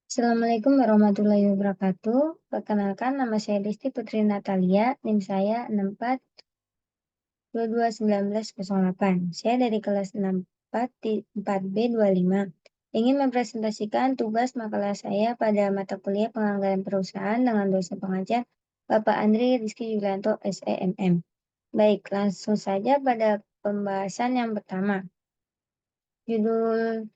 Assalamualaikum warahmatullahi wabarakatuh. Perkenalkan, nama saya Desti Putri Natalia, NIM saya 64221908. Saya dari kelas 64 di 4B25. Ingin mempresentasikan tugas makalah saya pada mata kuliah penganggaran perusahaan dengan dosen pengajar Bapak Andri Rizky Yulianto SEMM. Baik, langsung saja pada pembahasan yang pertama. Judul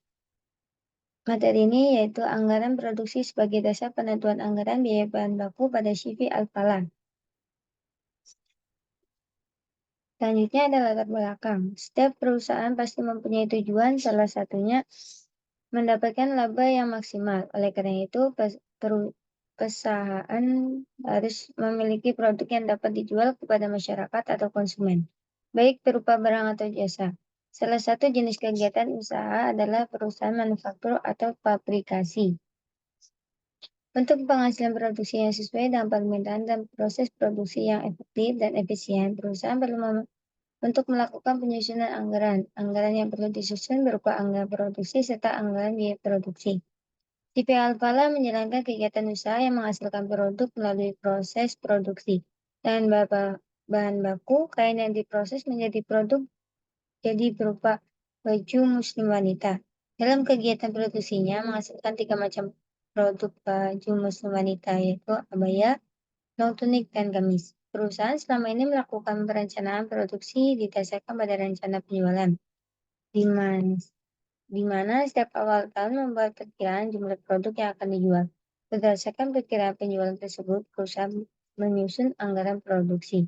materi ini yaitu anggaran produksi sebagai dasar penentuan anggaran biaya bahan baku pada CV Alpala. Selanjutnya ada latar belakang. Setiap perusahaan pasti mempunyai tujuan, salah satunya mendapatkan laba yang maksimal. Oleh karena itu, perusahaan harus memiliki produk yang dapat dijual kepada masyarakat atau konsumen, baik berupa barang atau jasa. Salah satu jenis kegiatan usaha adalah perusahaan manufaktur atau pabrikasi. Untuk penghasilan produksi yang sesuai dengan permintaan dan proses produksi yang efektif dan efisien, perusahaan perlu untuk melakukan penyusunan anggaran. Anggaran yang perlu disusun berupa anggaran produksi serta anggaran biaya produksi. CV Alpala menjalankan kegiatan usaha yang menghasilkan produk melalui proses produksi. Dan bahan baku kain yang diproses menjadi produk jadi berupa baju muslim wanita. Dalam kegiatan produksinya menghasilkan 3 macam produk baju muslim wanita, yaitu abaya, long tunik, dan gamis. Perusahaan selama ini melakukan perencanaan produksi didasarkan pada rencana penjualan, di mana setiap awal tahun membuat perkiraan jumlah produk yang akan dijual. Berdasarkan perkiraan penjualan tersebut, perusahaan menyusun anggaran produksi.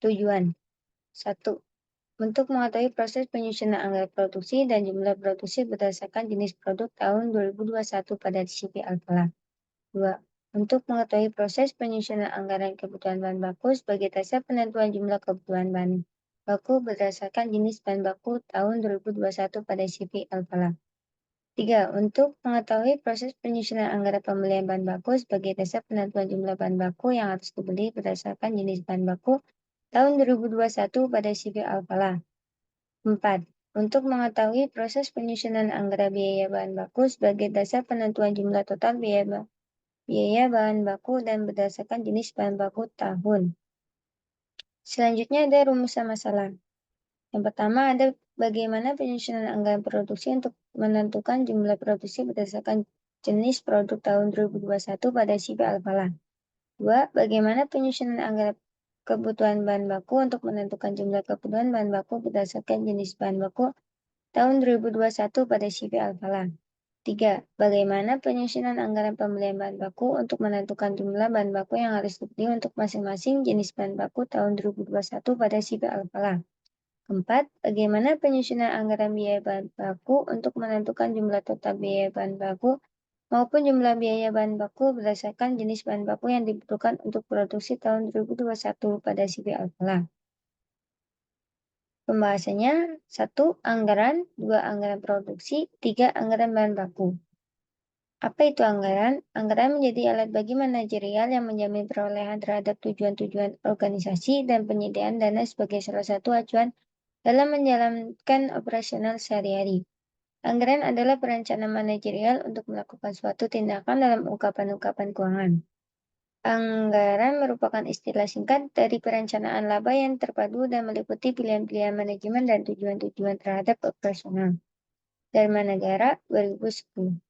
Tujuan 1. Untuk mengetahui proses penyusunan anggaran produksi dan jumlah produksi berdasarkan jenis produk tahun 2021 pada CV Alpala. 2. Untuk mengetahui proses penyusunan anggaran kebutuhan bahan baku sebagai dasar penentuan jumlah kebutuhan bahan baku berdasarkan jenis bahan baku tahun 2021 pada CV Alpala. 3. Untuk mengetahui proses penyusunan anggaran pembelian bahan baku sebagai dasar penentuan jumlah bahan baku yang harus dibeli berdasarkan jenis bahan baku tahun 2021 pada CV Alpala. 4. Untuk mengetahui proses penyusunan anggaran biaya bahan baku sebagai dasar penentuan jumlah total biaya bahan baku dan berdasarkan jenis bahan baku tahun. Selanjutnya ada rumusan masalah. Yang pertama ada bagaimana penyusunan anggaran produksi untuk menentukan jumlah produksi berdasarkan jenis produk tahun 2021 pada CV Alpala. 2. Bagaimana penyusunan anggaran kebutuhan bahan baku untuk menentukan jumlah kebutuhan bahan baku berdasarkan jenis bahan baku tahun 2021 pada CV Alpala. 3. Bagaimana penyusunan anggaran pembelian bahan baku untuk menentukan jumlah bahan baku yang harus dibeli untuk masing-masing jenis bahan baku tahun 2021 pada CV Alpala. 4. Bagaimana penyusunan anggaran biaya bahan baku untuk menentukan jumlah total biaya bahan baku maupun jumlah biaya bahan baku berdasarkan jenis bahan baku yang dibutuhkan untuk produksi tahun 2021 pada CV Alpala. Pembahasannya 1. Anggaran, 2. Anggaran produksi, 3. Anggaran bahan baku. Apa itu anggaran? Anggaran menjadi alat bagi manajerial yang menjamin perolehan terhadap tujuan-tujuan organisasi dan penyediaan dana sebagai salah satu acuan dalam menjalankan operasional sehari-hari. Anggaran adalah perencanaan manajerial untuk melakukan suatu tindakan dalam ungkapan-ungkapan keuangan. Anggaran merupakan istilah singkat dari perencanaan laba yang terpadu dan meliputi pilihan-pilihan manajemen dan tujuan-tujuan terhadap operasional. Dharma Negara 2010.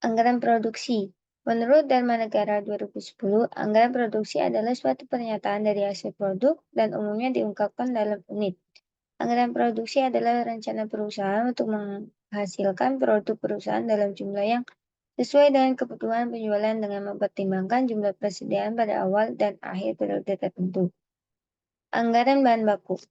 Anggaran produksi. Menurut Dharma Negara 2010, anggaran produksi adalah suatu pernyataan dari hasil produk dan umumnya diungkapkan dalam unit. Anggaran produksi adalah rencana perusahaan untuk menghasilkan produk perusahaan dalam jumlah yang sesuai dengan kebutuhan penjualan dengan mempertimbangkan jumlah persediaan pada awal dan akhir periode tertentu. Anggaran bahan baku.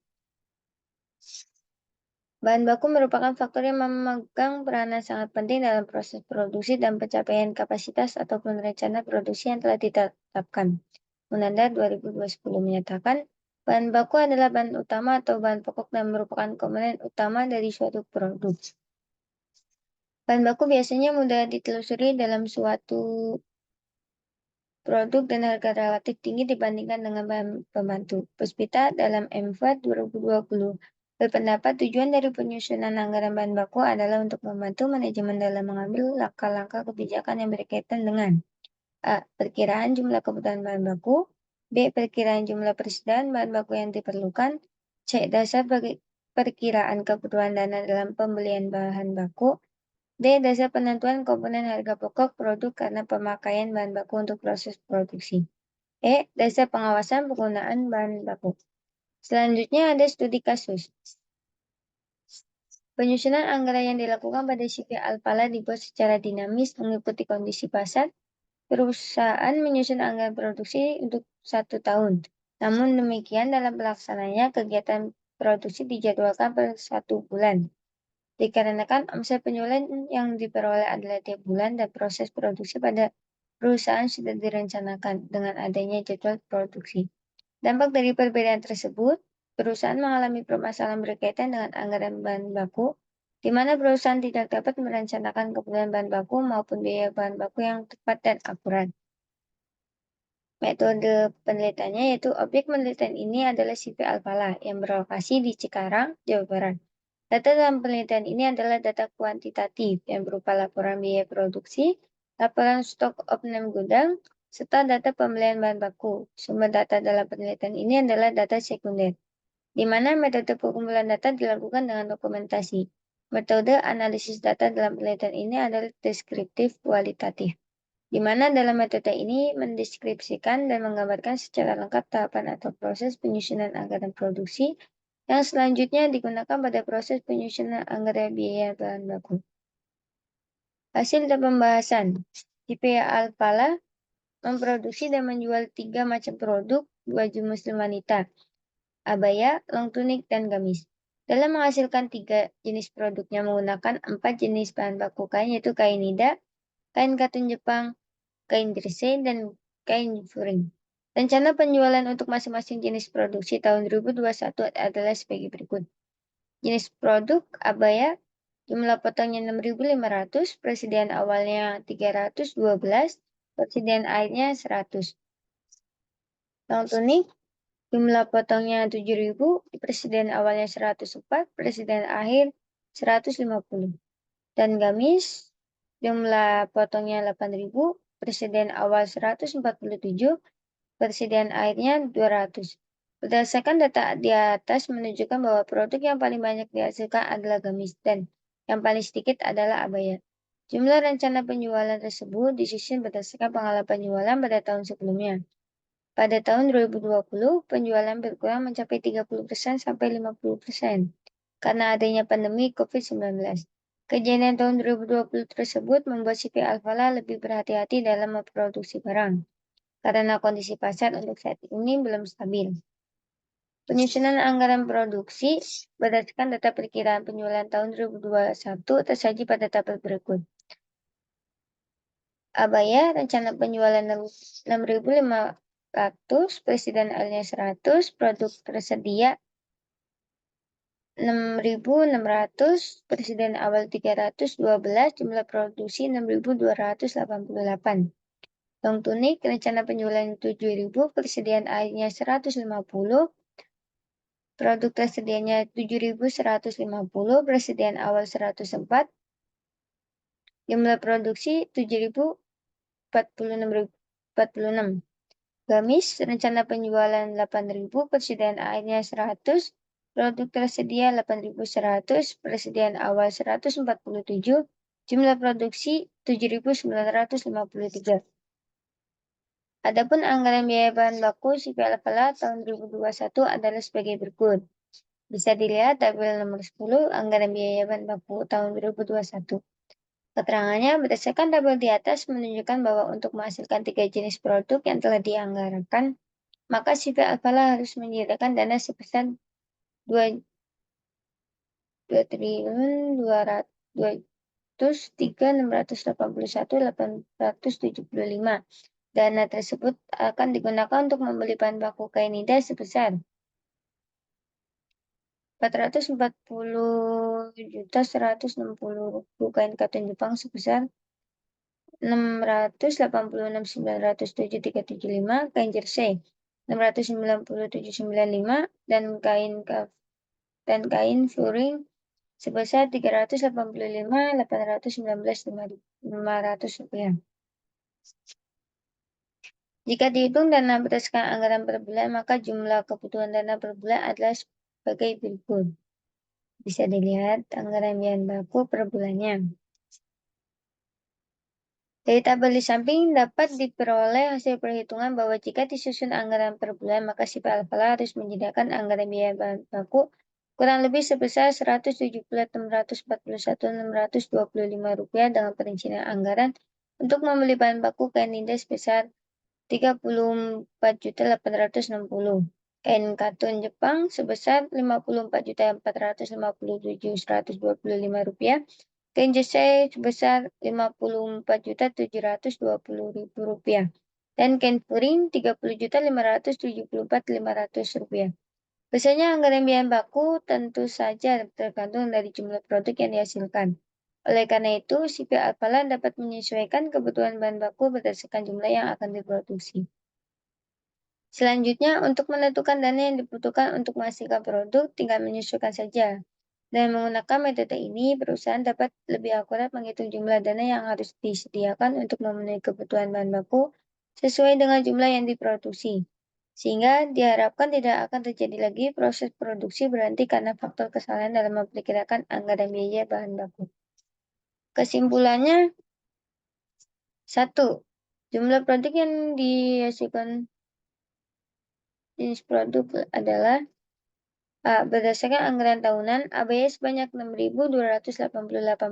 Bahan baku merupakan faktor yang memegang peranan sangat penting dalam proses produksi dan pencapaian kapasitas ataupun rencana produksi yang telah ditetapkan. Undang-Undang 2010 menyatakan, bahan baku adalah bahan utama atau bahan pokok dan merupakan komponen utama dari suatu produk. Bahan baku biasanya mudah ditelusuri dalam suatu produk dan harga relatif tinggi dibandingkan dengan bahan pembantu. Puspita dalam M4 2020 berpendapat tujuan dari penyusunan anggaran bahan baku adalah untuk membantu manajemen dalam mengambil langkah-langkah kebijakan yang berkaitan dengan A. Perkiraan jumlah kebutuhan bahan baku. B. Perkiraan jumlah persediaan bahan baku yang diperlukan. C. Dasar bagi perkiraan kebutuhan dana dalam pembelian bahan baku. D. Dasar penentuan komponen harga pokok produk karena pemakaian bahan baku untuk proses produksi. E. Dasar pengawasan penggunaan bahan baku. Selanjutnya ada studi kasus. Penyusunan anggaran yang dilakukan pada CV Alpala dibuat secara dinamis mengikuti kondisi pasar. Perusahaan menyusun anggaran produksi untuk 1 tahun. Namun demikian dalam pelaksananya kegiatan produksi dijadwalkan per 1 bulan. Dikarenakan omset penjualan yang diperoleh adalah tiap bulan dan proses produksi pada perusahaan sudah direncanakan dengan adanya jadwal produksi. Dampak dari perbedaan tersebut, perusahaan mengalami permasalahan berkaitan dengan anggaran bahan baku, di mana perusahaan tidak dapat merencanakan kebutuhan bahan baku maupun biaya bahan baku yang tepat dan akurat. Metode penelitiannya yaitu objek penelitian ini adalah CV Alpala yang berlokasi di Cikarang, Jawa Barat. Data dalam penelitian ini adalah data kuantitatif yang berupa laporan biaya produksi, laporan stok opname gudang, serta data pembelian bahan baku. Sumber data dalam penelitian ini adalah data sekunder, di mana metode pengumpulan data dilakukan dengan dokumentasi. Metode analisis data dalam penelitian ini adalah deskriptif kualitatif, di mana dalam metode ini mendeskripsikan dan menggambarkan secara lengkap tahapan atau proses penyusunan anggaran produksi yang selanjutnya digunakan pada proses penyusunan anggaran biaya bahan baku. Hasil dan pembahasan. CPA Alpala memproduksi dan menjual 3 macam produk baju muslim wanita, abaya, long tunic, dan gamis. Dalam menghasilkan 3 jenis produknya menggunakan 4 jenis bahan baku kain, yaitu kain nida, kain katun Jepang, kain jersey, dan kain furing. Rencana penjualan untuk masing-masing jenis produksi tahun 2021 adalah sebagai berikut. Jenis produk abaya, jumlah potongnya 6.500, persediaan awalnya 312, persediaan akhirnya 100. Long tunic, jumlah potongnya 7.000, persediaan awalnya 104, persediaan akhir 150. Dan gamis, jumlah potongnya 8.000, persediaan awal 147, persediaan akhirnya 200. Berdasarkan data di atas menunjukkan bahwa produk yang paling banyak dihasilkan adalah gamis dan yang paling sedikit adalah abaya. Jumlah rencana penjualan tersebut disusun berdasarkan pengalaman penjualan pada tahun sebelumnya. Pada tahun 2020, penjualan berkurang mencapai 30% sampai 50% karena adanya pandemi COVID-19. Kejadian tahun 2020 tersebut membuat CV Alfala lebih berhati-hati dalam memproduksi barang, karena kondisi pasar untuk saat ini belum stabil. Penyusunan anggaran produksi berdasarkan data perkiraan penjualan tahun 2021 tersaji pada tabel berikut. Abaya, rencana penjualan 6.500, persediaan awalnya 100, produk tersedia 6.600, persediaan awal 312, jumlah produksi 6.288. Long tunic, rencana penjualan 7.000, persediaan akhirnya 150, produk tersedianya 7.150, persediaan awal 104, jumlah produksi 7.046. Gamis, rencana penjualan 8.000, persediaan akhirnya 100, produk tersedia 8.100, persediaan awal 147, jumlah produksi 7.953. Adapun anggaran biaya bahan baku CV Alpala tahun 2021 adalah sebagai berikut. Bisa dilihat tabel nomor 10 anggaran biaya bahan baku tahun 2021. Keterangannya berdasarkan tabel di atas menunjukkan bahwa untuk menghasilkan 3 jenis produk yang telah dianggarkan, maka CV Alpala harus menyediakan dana sebesar 2.3.681.875. Dana tersebut akan digunakan untuk membeli bahan baku kain nida sebesar 440.160.000, kain katun Jepang sebesar 686.907.375, kain jersey 697.995, dan kain dan kain furing sebesar Rp385.819.500. Jika dihitung dana berdasarkan anggaran per bulan, maka jumlah kebutuhan dana per bulan adalah sebagai berikut. Bisa dilihat anggaran bahan baku per bulannya. Dari tabel di samping dapat diperoleh hasil perhitungan bahwa jika disusun anggaran per bulan, maka si Alfala harus menyediakan anggaran biaya bahan baku kurang lebih sebesar Rp170.641.625 dengan perincian anggaran untuk membeli bahan baku kain linda sebesar Rp34.860, kain katun Jepang sebesar Rp54.457.125, kain jersey sebesar Rp54.720.000, dan kain furing Rp30.574.500. Biasanya anggaran biaya baku tentu saja tergantung dari jumlah produk yang dihasilkan. Oleh karena itu, sipil Alfala dapat menyesuaikan kebutuhan bahan baku berdasarkan jumlah yang akan diproduksi. Selanjutnya, untuk menentukan dana yang dibutuhkan untuk menghasilkan produk, tinggal menyesuaikan saja. Dengan menggunakan metode ini, perusahaan dapat lebih akurat menghitung jumlah dana yang harus disediakan untuk memenuhi kebutuhan bahan baku sesuai dengan jumlah yang diproduksi. Sehingga diharapkan tidak akan terjadi lagi proses produksi berhenti karena faktor kesalahan dalam memperkirakan anggaran biaya bahan baku. Kesimpulannya, 1. Jumlah produk yang dihasilkan jenis produk adalah berdasarkan anggaran tahunan, ABY sebanyak 6.288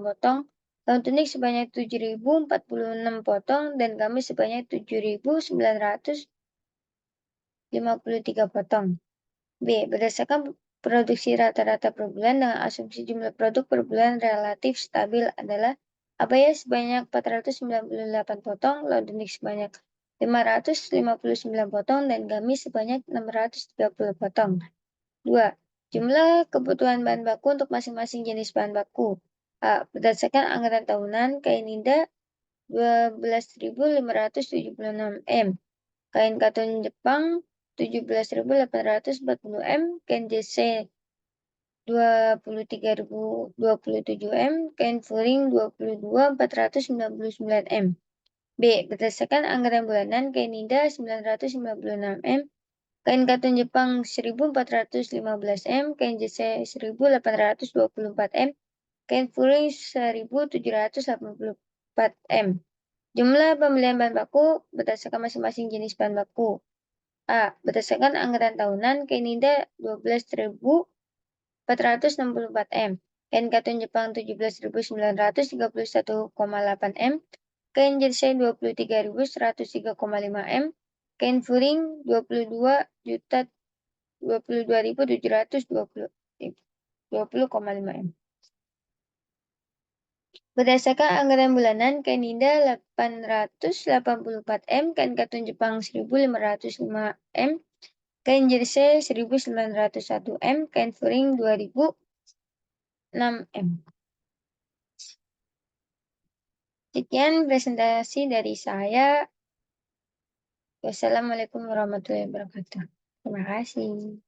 potong, kain tunik sebanyak 7.046 potong, dan gamis sebanyak 7.953 potong. B. Berdasarkan produksi rata-rata per bulan dengan asumsi jumlah produk per bulan relatif stabil adalah ABY sebanyak 498 potong, kain tunik sebanyak 559 potong, dan gamis sebanyak 630 potong. 2. Jumlah kebutuhan bahan baku untuk masing-masing jenis bahan baku. Berdasarkan anggaran tahunan, kain linda 12.576 M, kain katun Jepang 17.840 M, kain jersey 23.027 M, kain furing 22.499 M. B. Berdasarkan anggaran bulanan, kain linda 996 M, kain katun Jepang 1.415 M, kain jersey 1.824 M, kain furing 1.784 M. Jumlah pembelian bahan baku berdasarkan masing-masing jenis bahan baku. Berdasarkan anggaran tahunan, kain linda 12.464 M, kain katun Jepang 17.931,8 M, kain jersey 23.103,5 M, kain furing 22.720,5 M. Berdasarkan anggaran bulanan, kain linda 884 M, kain katun Jepang 1.505 M, kain jersey 1.901 M, kain furing 2.006 M. Sekian presentasi dari saya. Wassalamualaikum warahmatullahi wabarakatuh. Terima kasih.